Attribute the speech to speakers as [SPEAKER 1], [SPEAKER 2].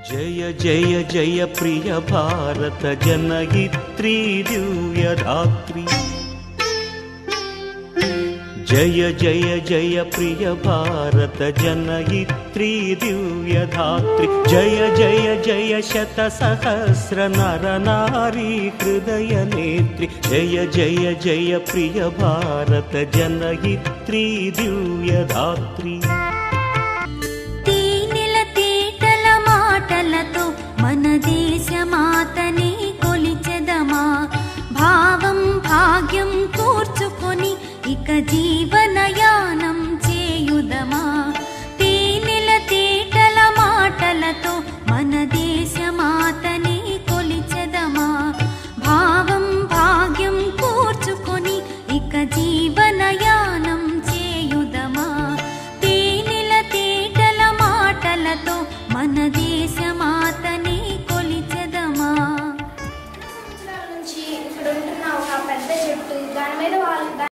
[SPEAKER 1] जय जय जय प्रिय भारत जनयित्री दिव्यधात्री। जय जय जय प्रिय भारत जनयित्री दिव्यधात्री। जय जय जय शतसहस्र नर नारी हृदय नेत्री। जय जय जय प्रिय भारत जनयित्री दिव्यधात्री।
[SPEAKER 2] मन देशमातने कोलिचेदमा भावं भाग्यं कूर्चुकोनि इक जीवनयानं चेयुदमा। तेनेल तेटल माटलतो मन देशमातने कोलिचेदमा भावं भाग्यं कूर्चुकोनि इक जीवनयानं चेयुदमा। तेनेल तेटल माटलतो मन देशमात